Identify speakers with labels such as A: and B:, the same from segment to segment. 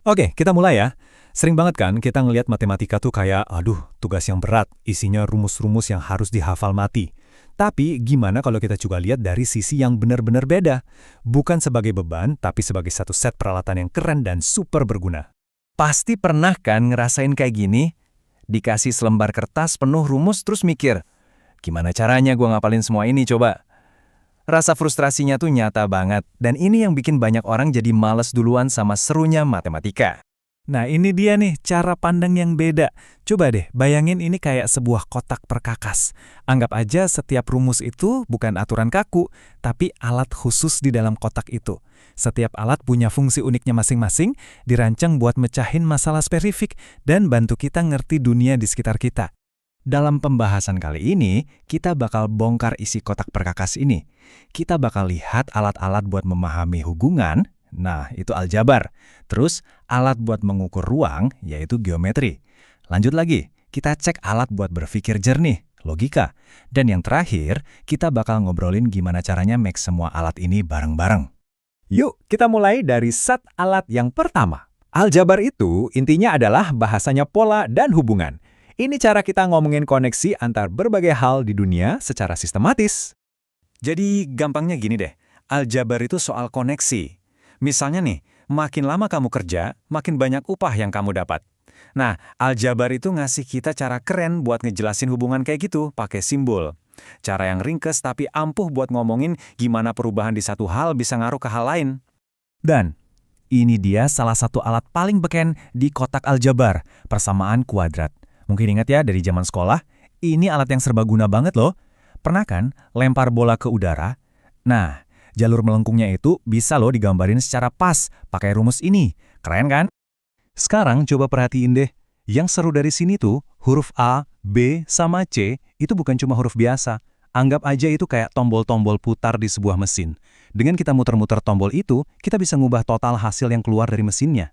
A: Oke, kita mulai ya. Sering banget kan kita ngelihat matematika tuh kayak, aduh, tugas yang berat, isinya rumus-rumus yang harus dihafal mati. Tapi gimana kalau kita juga lihat dari sisi yang benar-benar beda? Bukan sebagai beban, tapi sebagai satu set peralatan yang keren dan super berguna.
B: Pasti pernah kan ngerasain kayak gini? Dikasih selembar kertas penuh rumus terus mikir, gimana caranya gua ngapalin semua ini coba? Rasa frustrasinya tuh nyata banget, dan ini yang bikin banyak orang jadi males duluan sama serunya matematika.
A: Nah ini dia nih cara pandang yang beda. Coba deh bayangin ini kayak sebuah kotak perkakas. Anggap aja setiap rumus itu bukan aturan kaku, tapi alat khusus di dalam kotak itu. Setiap alat punya fungsi uniknya masing-masing, dirancang buat mecahin masalah spesifik dan bantu kita ngerti dunia di sekitar kita.
B: Dalam pembahasan kali ini, kita bakal bongkar isi kotak perkakas ini. Kita bakal lihat alat-alat buat memahami hubungan, nah itu aljabar. Terus alat buat mengukur ruang, yaitu geometri. Lanjut lagi, kita cek alat buat berpikir jernih, logika. Dan yang terakhir, kita bakal ngobrolin gimana caranya make semua alat ini bareng-bareng.
A: Yuk, kita mulai dari set alat yang pertama. Aljabar itu intinya adalah bahasanya pola dan hubungan. Ini cara kita ngomongin koneksi antar berbagai hal di dunia secara sistematis.
B: Jadi gampangnya gini deh, aljabar itu soal koneksi. Misalnya nih, makin lama kamu kerja, makin banyak upah yang kamu dapat. Nah, aljabar itu ngasih kita cara keren buat ngejelasin hubungan kayak gitu, pakai simbol. Cara yang ringkes tapi ampuh buat ngomongin gimana perubahan di satu hal bisa ngaruh ke hal lain. Dan ini dia salah satu alat paling beken di kotak aljabar, persamaan kuadrat. Mungkin ingat ya dari zaman sekolah, ini alat yang serbaguna banget loh. Pernah kan lempar bola ke udara? Nah, jalur melengkungnya itu bisa loh digambarin secara pas pakai rumus ini. Keren kan? Sekarang coba perhatiin deh. Yang seru dari sini tuh, huruf A, B, sama C itu bukan cuma huruf biasa. Anggap aja itu kayak tombol-tombol putar di sebuah mesin. Dengan kita muter-muter tombol itu, kita bisa ngubah total hasil yang keluar dari mesinnya.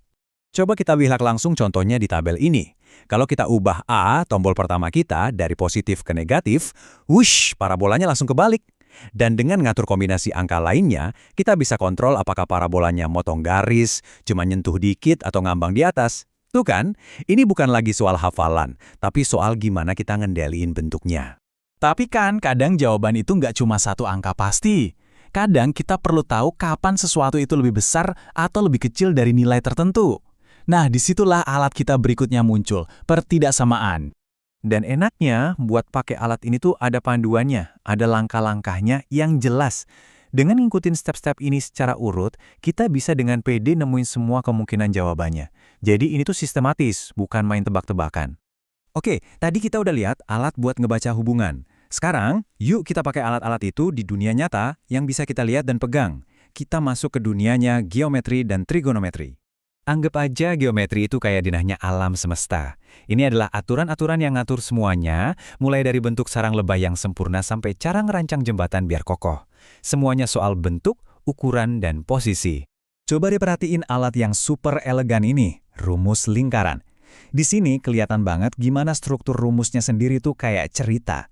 B: Coba kita lihat langsung contohnya di tabel ini. Kalau kita ubah A, tombol pertama kita, dari positif ke negatif, wush, parabolanya langsung kebalik. Dan dengan ngatur kombinasi angka lainnya, kita bisa kontrol apakah parabolanya motong garis, cuma nyentuh dikit atau ngambang di atas. Tuh kan, ini bukan lagi soal hafalan, tapi soal gimana kita ngendaliin bentuknya.
A: Tapi kan kadang jawaban itu nggak cuma satu angka pasti. Kadang kita perlu tahu kapan sesuatu itu lebih besar atau lebih kecil dari nilai tertentu. Nah, disitulah alat kita berikutnya muncul, pertidaksamaan.
B: Dan enaknya, buat pakai alat ini tuh ada panduannya, ada langkah-langkahnya yang jelas. Dengan ngikutin step-step ini secara urut, kita bisa dengan pede nemuin semua kemungkinan jawabannya. Jadi ini tuh sistematis, bukan main tebak-tebakan. Oke, tadi kita udah lihat alat buat ngebaca hubungan. Sekarang, yuk kita pakai alat-alat itu di dunia nyata yang bisa kita lihat dan pegang. Kita masuk ke dunianya geometri dan trigonometri. Anggap aja geometri itu kayak dinahnya alam semesta. Ini adalah aturan-aturan yang ngatur semuanya, mulai dari bentuk sarang lebah yang sempurna sampai cara ngerancang jembatan biar kokoh. Semuanya soal bentuk, ukuran, dan posisi. Coba diperhatiin alat yang super elegan ini, rumus lingkaran. Di sini kelihatan banget gimana struktur rumusnya sendiri tuh kayak cerita.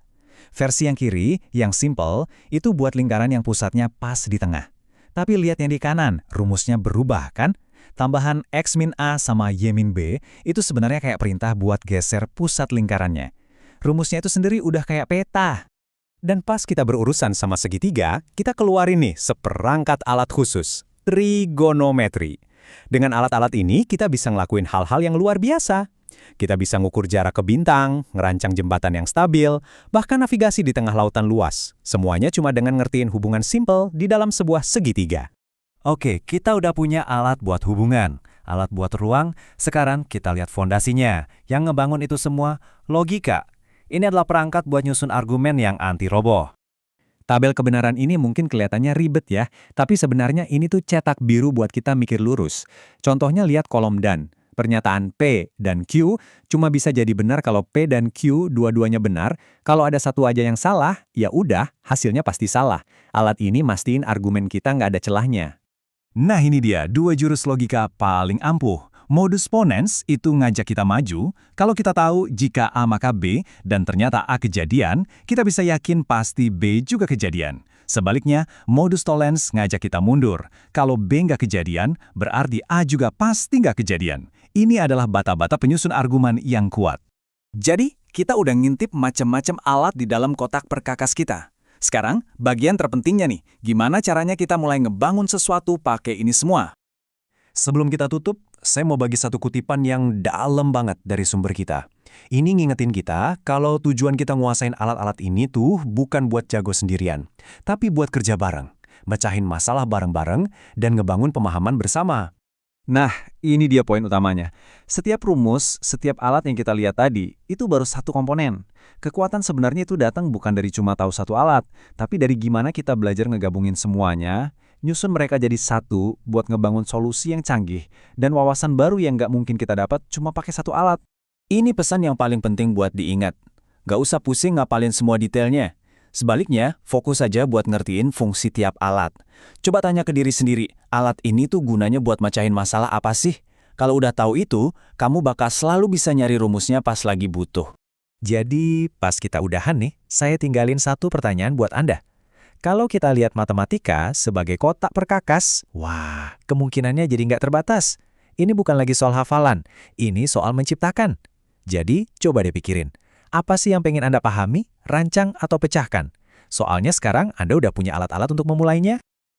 B: Versi yang kiri, yang simple, itu buat lingkaran yang pusatnya pas di tengah. Tapi lihat yang di kanan, rumusnya berubah kan? Tambahan X min A sama Y min B itu sebenarnya kayak perintah buat geser pusat lingkarannya. Rumusnya itu sendiri udah kayak peta. Dan pas kita berurusan sama segitiga, kita keluarin nih seperangkat alat khusus, trigonometri. Dengan alat-alat ini, kita bisa ngelakuin hal-hal yang luar biasa. Kita bisa ngukur jarak ke bintang, ngerancang jembatan yang stabil, bahkan navigasi di tengah lautan luas. Semuanya cuma dengan ngertiin hubungan simple di dalam sebuah segitiga. Oke, kita udah punya alat buat hubungan, alat buat ruang, sekarang kita lihat fondasinya. Yang ngebangun itu semua, logika. Ini adalah perangkat buat nyusun argumen yang anti roboh. Tabel kebenaran ini mungkin kelihatannya ribet ya, tapi sebenarnya ini tuh cetak biru buat kita mikir lurus. Contohnya lihat kolom dan. Pernyataan P dan Q cuma bisa jadi benar kalau P dan Q dua-duanya benar. Kalau ada satu aja yang salah, ya udah, hasilnya pasti salah. Alat ini mastiin argumen kita nggak ada celahnya. Nah ini dia, dua jurus logika paling ampuh. Modus ponens itu ngajak kita maju. Kalau kita tahu jika A maka B dan ternyata A kejadian, kita bisa yakin pasti B juga kejadian. Sebaliknya, modus tollens ngajak kita mundur. Kalau B nggak kejadian, berarti A juga pasti nggak kejadian. Ini adalah bata-bata penyusun argumen yang kuat.
A: Jadi, kita udah ngintip macam-macam alat di dalam kotak perkakas kita. Sekarang, bagian terpentingnya nih, gimana caranya kita mulai ngebangun sesuatu pakai ini semua?
B: Sebelum kita tutup, saya mau bagi satu kutipan yang dalam banget dari sumber kita. Ini ngingetin kita kalau tujuan kita nguasain alat-alat ini tuh bukan buat jago sendirian, tapi buat kerja bareng, mecahin masalah bareng-bareng, dan ngebangun pemahaman bersama.
A: Nah, ini dia poin utamanya. Setiap rumus, setiap alat yang kita lihat tadi, itu baru satu komponen. Kekuatan sebenarnya itu datang bukan dari cuma tahu satu alat, tapi dari gimana kita belajar ngegabungin semuanya, nyusun mereka jadi satu buat ngebangun solusi yang canggih, dan wawasan baru yang nggak mungkin kita dapat cuma pakai satu alat. Ini pesan yang paling penting buat diingat. Nggak usah pusing ngapalin semua detailnya. Sebaliknya, fokus saja buat ngertiin fungsi tiap alat. Coba tanya ke diri sendiri, alat ini tuh gunanya buat mecahin masalah apa sih? Kalau udah tahu itu, kamu bakal selalu bisa nyari rumusnya pas lagi butuh.
B: Jadi, pas kita udahan nih, saya tinggalin satu pertanyaan buat Anda. Kalau kita lihat matematika sebagai kotak perkakas, wah, kemungkinannya jadi nggak terbatas. Ini bukan lagi soal hafalan, ini soal menciptakan. Jadi, coba deh pikirin. Apa sih yang pengen Anda pahami, rancang, atau pecahkan? Soalnya sekarang Anda udah punya alat-alat untuk memulainya.